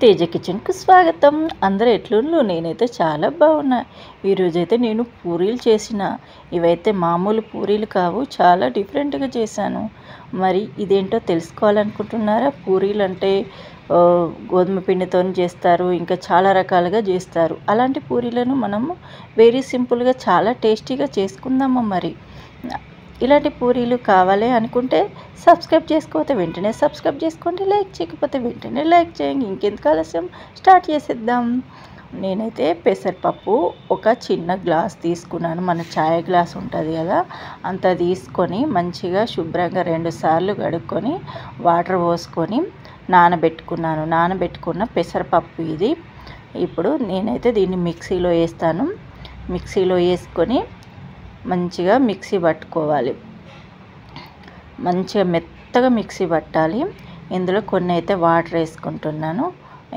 తేజ కిచెన్‌కు స్వాగతం. అందరూ ఎట్లున్నారు? నేనైతే చాలా బాగున్నా. ఈరోజైతే నేను పూరీలు చేసిన. ఇవైతే మామూలు పూరీలు కావు, చాలా డిఫరెంట్‌గా చేశాను. మరి ఇదేంటో తెలుసుకోవాలనుకుంటున్నారా? పూరీలంటే గోధుమ పిండితోని చేస్తారు, ఇంకా చాలా రకాలుగా చేస్తారు. అలాంటి పూరీలను మనము వెరీ సింపుల్‌గా చాలా టేస్టీగా చేసుకుందామా మరి. ఇలాంటి పూరీలు కావాలి అనుకుంటే సబ్స్క్రైబ్ చేసుకోకపోతే వెంటనే సబ్స్క్రైబ్ చేసుకోండి, లైక్ చేయకపోతే వెంటనే లైక్ చేయండి. ఇంకెందుకు ఆలస్యం, స్టార్ట్ చేసేద్దాం. నేనైతే పెసరపప్పు ఒక చిన్న గ్లాస్ తీసుకున్నాను. మన చాయ్ గ్లాస్ ఉంటుంది కదా, అంత తీసుకొని మంచిగా శుభ్రంగా 2 సార్లు కడుక్కొని వాటర్ పోసుకొని నానబెట్టుకున్న పెసరపప్పు ఇది. ఇప్పుడు నేనైతే దీన్ని మిక్సీలో వేస్తాను. మిక్సీలో వేసుకొని మంచిగా మిక్సీ పట్టుకోవాలి. మంచిగా మెత్తగా మిక్సీ పట్టాలి. ఇందులో కొన్ని అయితే వాటర్ వేసుకుంటున్నాను,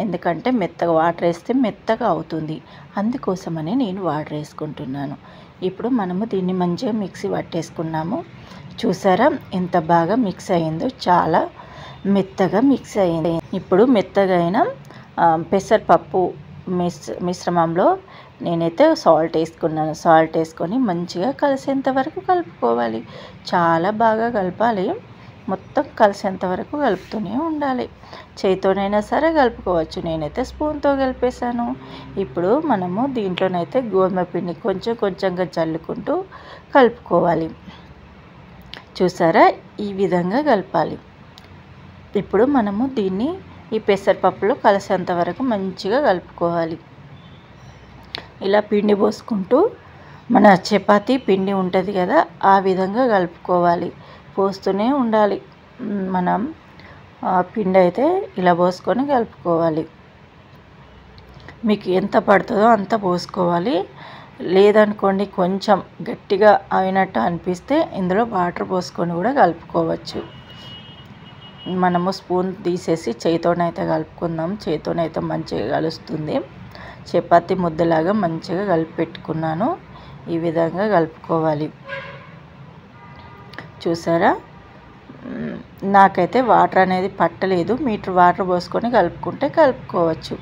ఎందుకంటే మెత్తగా వాటర్ వేస్తే మెత్తగా అవుతుంది, అందుకోసమని నేను వాటర్ వేసుకుంటున్నాను. ఇప్పుడు మనము దీన్ని మంచిగా మిక్సీ పట్టేసుకున్నాము. చూసారా ఎంత బాగా మిక్స్ అయిందో, చాలా మెత్తగా మిక్స్ అయింది. ఇప్పుడు మెత్తగా అయిన పెసరపప్పు మిశ్రమంలో నేనైతే సాల్ట్ వేసుకున్నాను. సాల్ట్ వేసుకొని మంచిగా కలిసేంత వరకు కలుపుకోవాలి. చాలా బాగా కలపాలి, మొత్తం కలిసేంత వరకు కలుపుతూనే ఉండాలి. చేతితోనైనా సరే కలుపుకోవచ్చు, నేనైతే స్పూన్తో కలిపేశాను. ఇప్పుడు మనము దీంట్లోనైతే గోధుమ పిండి కొంచెం కొంచెంగా చల్లుకుంటూ కలుపుకోవాలి. చూసారా, ఈ విధంగా కలపాలి. ఇప్పుడు మనము దీన్ని ఈ పెసరపప్పులో కలిసేంత వరకు మంచిగా కలుపుకోవాలి. ఇలా పిండి పోసుకుంటూ, మన చపాతీ పిండి ఉంటుంది కదా, ఆ విధంగా కలుపుకోవాలి. పోస్తూనే ఉండాలి. మనం పిండి అయితే ఇలా పోసుకొని కలుపుకోవాలి. మీకు ఎంత పడుతుందో అంత పోసుకోవాలి. లేదనుకోండి, కొంచెం గట్టిగా అయినట్టు అనిపిస్తే ఇందులో వాటర్ పోసుకొని కూడా కలుపుకోవచ్చు. మనము స్పూన్ తీసేసి చేతితోనైతే కలుపుకుందాం. చేతితోనైతే మంచిగా కలుస్తుంది. చపాతీ ముద్దలాగా మంచిగా కలిపి పెట్టుకున్నాను. ఈ విధంగా కలుపుకోవాలి. చూసారా, నాకైతే వాటర్ అనేది పట్టలేదు. మీటర్ వాటర్ పోసుకొని కలుపుకుంటే కలుపుకోవచ్చు.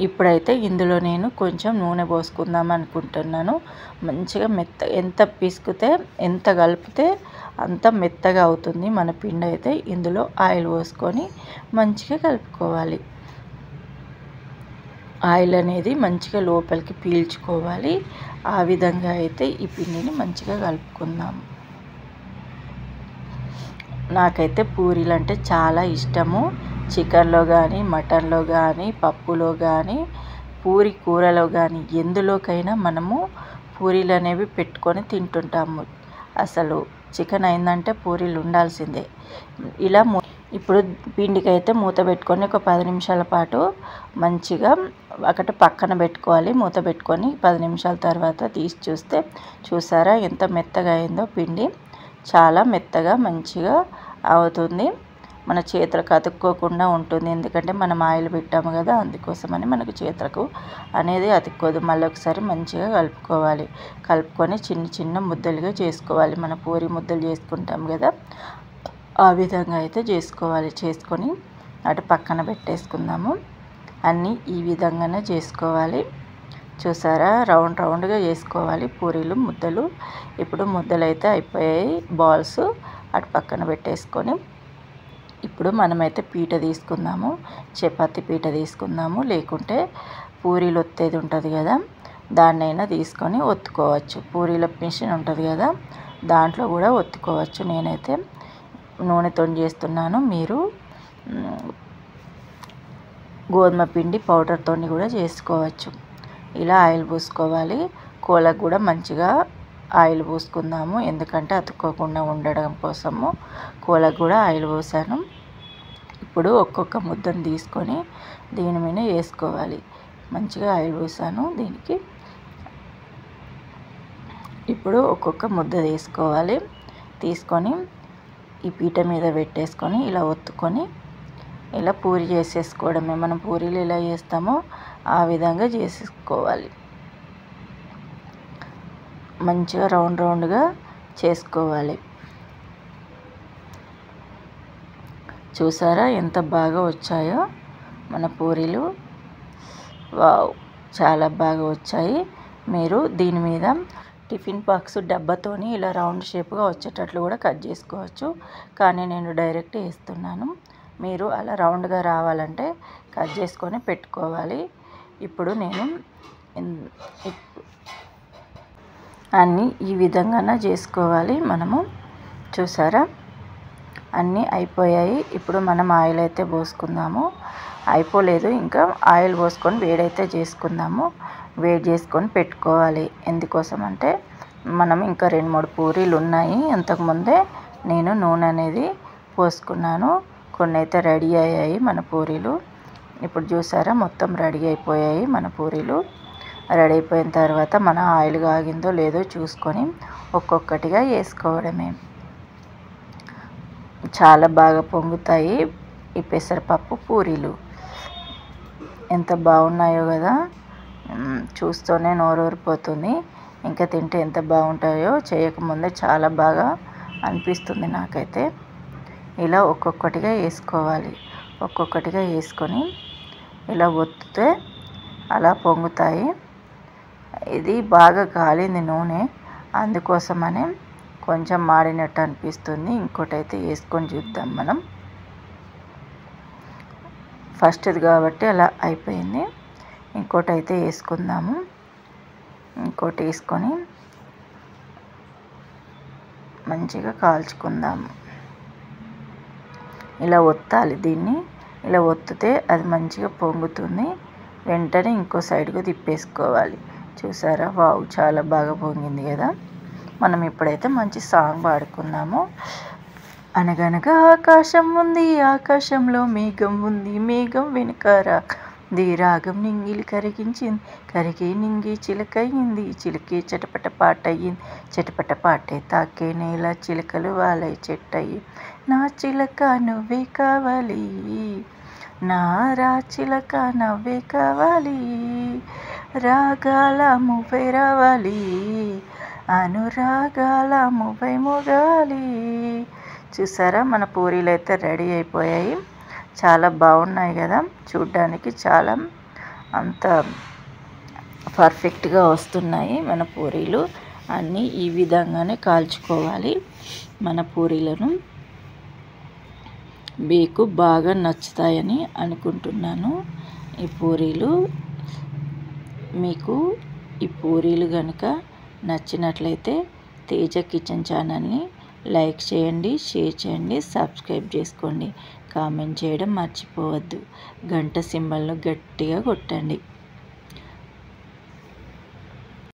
ఇప్పుడైతే ఇందులో నేను కొంచెం నూనె పోసుకుందాం అనుకుంటున్నాను. మంచిగా ఎంత పిసికితే ఎంత కలిపితే అంత మెత్తగా అవుతుంది మన పిండి. అయితే ఇందులో ఆయిల్ పోసుకొని మంచిగా కలుపుకోవాలి. ఆయిల్ అనేది మంచిగా లోపలికి పీల్చుకోవాలి. ఆ విధంగా అయితే ఈ పిండిని మంచిగా కలుపుకుందాం. నాకైతే పూరీలు అంటే చాలా ఇష్టము. చికెన్లో కానీ, మటన్లో కానీ, పప్పులో కానీ, పూరి కూరలో కానీ, ఎందులోకైనా మనము పూరీలు అనేవి పెట్టుకొని తింటుంటాము. అసలు చికెన్ అయిందంటే పూరీలు ఉండాల్సిందే. ఇలా ఇప్పుడు పిండికైతే మూత పెట్టుకొని ఒక 10 నిమిషాల పాటు మంచిగా ఒకటి పక్కన పెట్టుకోవాలి. మూత పెట్టుకొని 10 నిమిషాల తర్వాత తీసి చూస్తే, చూసారా ఎంత మెత్తగా అయిందో పిండి. చాలా మెత్తగా మంచిగా అవుతుంది. మన చేతులకు అతుక్కోకుండా ఉంటుంది, ఎందుకంటే మనం ఆయిల్ పెట్టాము కదా, అందుకోసమని మనకు చేతులకు అనేది అతుక్కోదు. మళ్ళీ ఒకసారి మంచిగా కలుపుకోవాలి. కలుపుకొని చిన్న చిన్న ముద్దలుగా చేసుకోవాలి. మన పూరి ముద్దలు చేసుకుంటాం కదా, ఆ విధంగా అయితే చేసుకోవాలి. చేసుకొని అటు పక్కన పెట్టేసుకుందాము. అన్నీ ఈ విధంగానే చేసుకోవాలి. చూసారా, రౌండ్ రౌండ్గా చేసుకోవాలి పూరీలు ముద్దలు. ఇప్పుడు ముద్దలు అయితే అయిపోయాయి, బాల్స్ అటు పక్కన పెట్టేసుకొని ఇప్పుడు మనమైతే పీట తీసుకుందాము. చపాతీ పీట తీసుకుందాము, లేకుంటే పూరీలు ఒత్తేది ఉంటుంది కదా, దాన్నైనా తీసుకొని ఒత్తుకోవచ్చు. పూరీల మిషన్ ఉంటుంది కదా, దాంట్లో కూడా ఒత్తుకోవచ్చు. నేనైతే నూనెతో చేస్తున్నాను. మీరు గోధుమ పిండి పౌడర్తో కూడా చేసుకోవచ్చు. ఇలా ఆయిల్ పూసుకోవాలి. కోలకు కూడా మంచిగా ఆయిల్ పూసుకుందాము, ఎందుకంటే అతుక్కోకుండా ఉండడం కోసము కోలకు కూడా ఆయిల్ పోసాను. ఇప్పుడు ఒక్కొక్క ముద్దను తీసుకొని దీని మీద వేసుకోవాలి. మంచిగా ఆయిల్ పోసాను దీనికి. ఇప్పుడు ఒక్కొక్క ముద్ద తీసుకోవాలి. తీసుకొని ఈ పీట మీద పెట్టేసుకొని ఇలా ఒత్తుకొని ఇలా పూరి చేసేసుకోవడమే. మనం పూరీలు ఎలా చేస్తామో ఆ విధంగా చేసేసుకోవాలి. మంచిగా రౌండ్ రౌండ్గా చేసుకోవాలి. చూసారా ఎంత బాగా వచ్చాయో. మన పూరీలు. వావ్, చాలా బాగా వచ్చాయి. మీరు దీని మీద టిఫిన్ బాక్స్ డబ్బాతోని ఇలా రౌండ్ షేప్గా వచ్చేటట్లు కూడా కట్ చేసుకోవచ్చు, కానీ నేను డైరెక్ట్ వేస్తున్నాను. మీరు అలా రౌండ్గా రావాలంటే కట్ చేసుకొని పెట్టుకోవాలి. ఇప్పుడు నేను అన్నీ ఈ విధంగా చేసుకోవాలి మనము. చూసారా, అన్నీ అయిపోయాయి. ఇప్పుడు మనం ఆయిల్ అయితే పోసుకుందాము. అయిపోలేదు, ఇంకా ఆయిల్ పోసుకొని వేడైతే చేసుకుందాము. వేడి చేసుకొని పెట్టుకోవాలి. ఎందుకోసం అంటే మనం ఇంకా 2-3 పూరీలు ఉన్నాయి. అంతకుముందే నేను నూనె అనేది పోసుకున్నాను. కొన్ని అయితే రెడీ అయ్యాయి మన పూరీలు. ఇప్పుడు చూసారా, మొత్తం రెడీ అయిపోయాయి మన పూరీలు. రెడీ అయిపోయిన తర్వాత మన ఆయిల్ కాగిందో లేదో చూసుకొని ఒక్కొక్కటిగా వేసుకోవడమే. చాలా బాగా పొంగుతాయి ఈ పెసరపప్పు పూరీలు. ఎంత బాగున్నాయో కదా, చూస్తూనే నోరూరిపోతుంది. ఇంకా తింటే ఎంత బాగుంటాయో. చేయకముందే చాలా బాగా అనిపిస్తుంది నాకైతే. ఇలా ఒక్కొక్కటిగా వేసుకోవాలి. ఒక్కొక్కటిగా వేసుకొని ఇలా ఒత్తితే అలా పొంగుతాయి. ఇది బాగా కాలింది నూనె, అందుకోసమనే కొంచెం మాడినట్టు అనిపిస్తుంది. ఇంకోటైతే వేసుకొని చూద్దాం మనం. ఫస్ట్ది కాబట్టి అలా అయిపోయింది. ఇంకోటి అయితే వేసుకుందాము. ఇంకోటి వేసుకొని మంచిగా కాల్చుకుందాము. ఇలా ఒత్తాలి దీన్ని. ఇలా ఒత్తితే అది మంచిగా పొంగుతుంది. వెంటనే ఇంకో సైడ్కు తిప్పేసుకోవాలి. చూసారా, వావ్, చాలా బాగా పొంగింది కదా. మనం ఇప్పుడైతే మంచి సాంగ్ పాడుకుందాము. అనగనగా ఆకాశం ఉంది, ఆకాశంలో మేఘం ఉంది, మేఘం వెనుకారా రాగం నింగిలి కరిగించింది, కరిగి నింగి చిలకయింది, చిలకే చటపట పాటయింది, చటపట పాటే తాకే నేల, చిలకలు వాలై చెట్టయి, నా చిలక నువ్వే కావాలి, నా రా చిలక నవ్వే కావాలి, రాగాల మువ్వై రావాలి, అనురాగాల మువ్వై మొగాలి. చూసారా, మన పూరీలు అయితే రెడీ అయిపోయాయి. చాలా బాగున్నాయి కదా, చూడ్డానికి చాలా అంత పర్ఫెక్ట్గా వస్తున్నాయి మన పూరీలు. అన్నీ ఈ విధంగానే కాల్చుకోవాలి మన పూరీలను. మీకు బాగా నచ్చుతాయని అనుకుంటున్నాను ఈ పూరీలు. మీకు ఈ పూరీలు కనుక నచ్చినట్లయితే తేజ కిచెన్ ఛానల్ని లైక్ చేయండి, షేర్ చేయండి, సబ్స్క్రైబ్ చేసుకోండి, కామెంట్ చేయడం మర్చిపోవద్దు. గంట సింబల్ను గట్టిగా కొట్టండి.